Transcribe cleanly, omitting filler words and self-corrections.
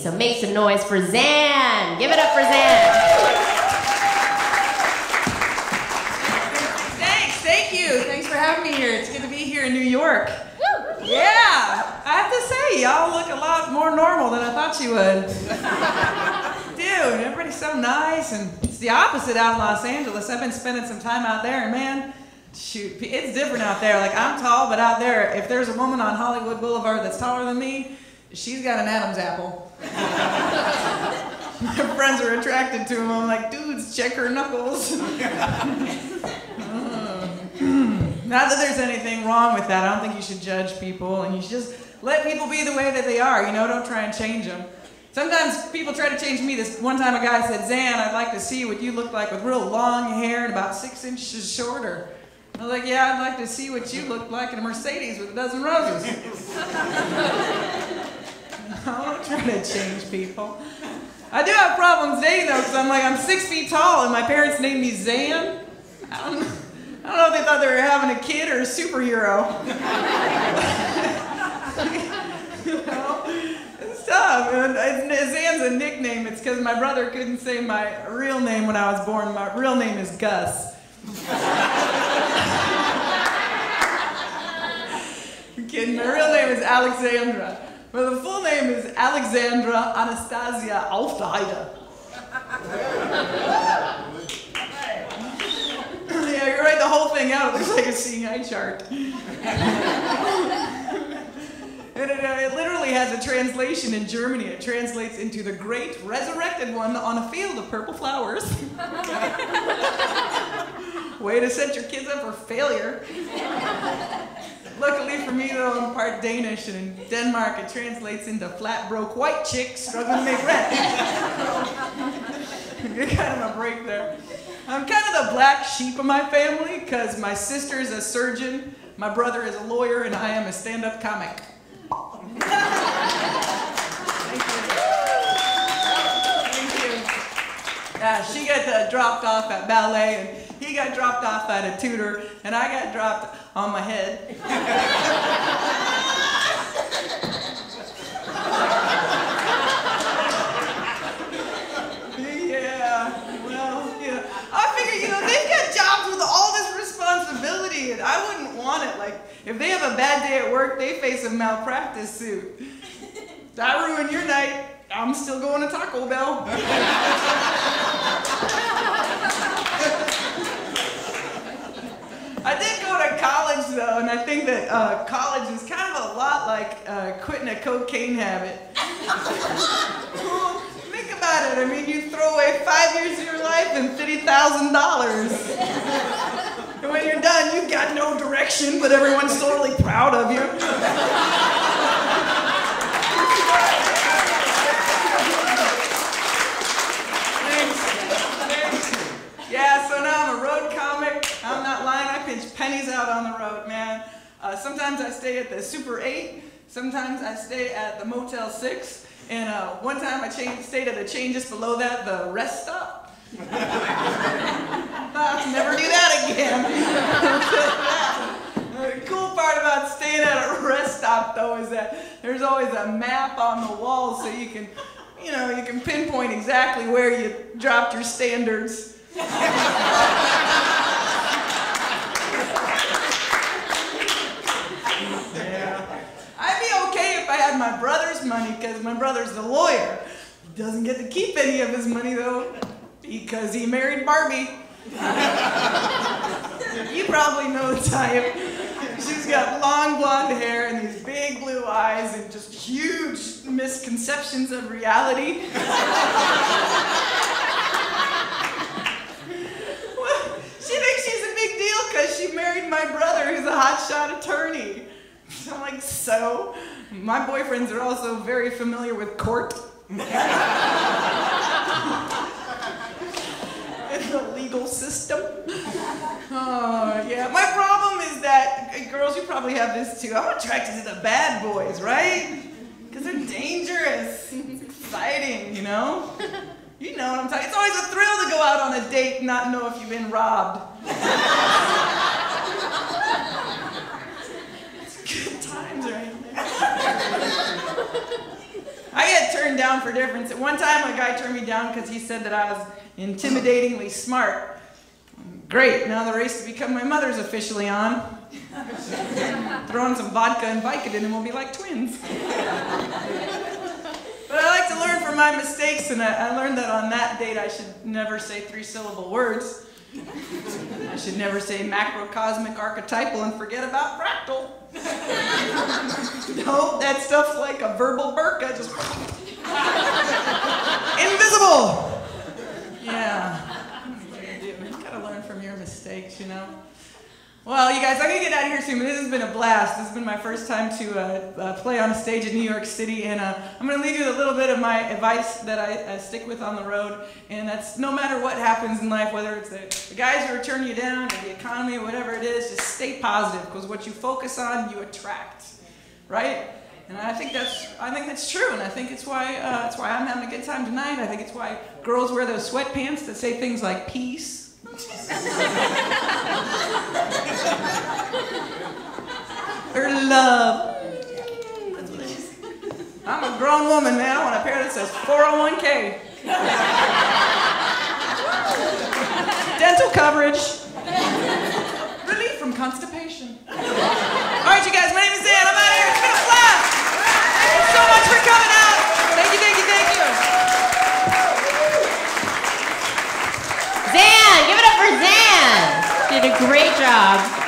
So make some noise for Zan. Give it up for Zan. Thank you. Thanks for having me here. It's good to be here in New York. Woo. Yeah, I have to say, y'all look a lot more normal than I thought you would. Dude, everybody's so nice, and it's the opposite out in Los Angeles. I've been spending some time out there, and man, shoot, it's different out there. Like, I'm tall, but out there, if there's a woman on Hollywood Boulevard that's taller than me, she's got an Adam's apple. My friends are attracted to him. I'm like, dudes, check her knuckles. Not that there's anything wrong with that. I don't think you should judge people, and you should just let people be the way that they are. You know, don't try and change them. Sometimes people try to change me. This one time a guy said, Zan, I'd like to see what you look like with real long hair and about 6 inches shorter. I was like, yeah, I'd like to see what you look like in a Mercedes with a dozen roses. I don't try to change people. I do have problems dating though, because I'm 6 feet tall and my parents named me Zan. I don't know if they thought they were having a kid or a superhero. You know? It's tough. And Zan's a nickname. It's because my brother couldn't say my real name when I was born. My real name is Gus. I'm kidding. My real name is Alexandra. But the full name is Alexandra Anastasia Aufderheide. Yeah, you write the whole thing out. It looks like a seeing eye chart. And it literally has a translation in Germany. It translates into the great resurrected one on a field of purple flowers. Way to set your kids up for failure. Luckily for me, though, I'm part Danish, and in Denmark it translates into flat broke white chick struggling to make rent. Get kind of a break there. I'm kind of the black sheep of my family, because my sister is a surgeon, my brother is a lawyer, and I am a stand-up comic. Thank you. She got dropped off at ballet, and he got dropped off at a tutor, and I got dropped on my head. I figure, they've got jobs with all this responsibility, and I wouldn't want it. Like, if they have a bad day at work, they face a malpractice suit. If I ruin your night, I'm still going to Taco Bell. I did go to college, though, and I think that college is kind of a lot like quitting a cocaine habit. Well, think about it. I mean, you throw away 5 years of your life and $50,000. And when you're done, you've got no direction, but everyone's totally proud of you. Yeah, so now I'm a road comic. I'm not lying, I pinch pennies out on the road, man. Sometimes I stay at the Super 8, sometimes I stay at the Motel 6, and one time I stayed at the chain just below that, the Rest Stop. I'll never do that again. The cool part about staying at a rest stop, though, is that there's always a map on the wall, so you can pinpoint exactly where you dropped your standards. Yeah. I'd be okay if I had my brother's money, because my brother's the lawyer. He doesn't get to keep any of his money, though, because he married Barbie. You probably know the type. She's got long blonde hair and these big blue eyes and just huge misconceptions of reality. She thinks she's a big deal because she married my brother, who's a hotshot attorney. So I'm like, so? My boyfriends are also very familiar with court. And the legal system. Oh, yeah. My problem is that, girls, you probably have this too. I'm attracted to the bad boys, right? Because they're dangerous. It's exciting, you know? You know what I'm talking about. It's always a thrill to go out on a date and not know if you've been robbed. It's good times right there. I get turned down for difference. At one time, a guy turned me down because he said that I was intimidatingly smart. Great, now the race to become my mother's officially on. Throw in some vodka and Vicodin and we'll be like twins. But I like to learn from my mistakes, and I learned that on that date I should never say 3-syllable words. I should never say macrocosmic archetypal and forget about fractal. No, that stuff's like a verbal burqa, just invisible. Yeah. You gotta learn from your mistakes, you know. Well, you guys, I'm gonna get out of here soon, but this has been a blast. This has been my first time to play on a stage in New York City, and I'm gonna leave you with a little bit of my advice that I stick with on the road, and that's no matter what happens in life, whether it's the guys who are turning you down, or the economy, or whatever it is, just stay positive, because what you focus on, you attract, right? And I think that's true, and I think it's why I'm having a good time tonight. I think it's why girls wear those sweatpants that say things like peace. Or love. That's what it is. I'm a grown woman, man. I want a pair that says 401k. Dental coverage. Relief from constipation. All right, you guys, my name is Zan. I'm out of here. It's been a blast. Thanks so much for coming out. Thank you, thank you, thank you. Zan, give it up for Zan. Did a great job.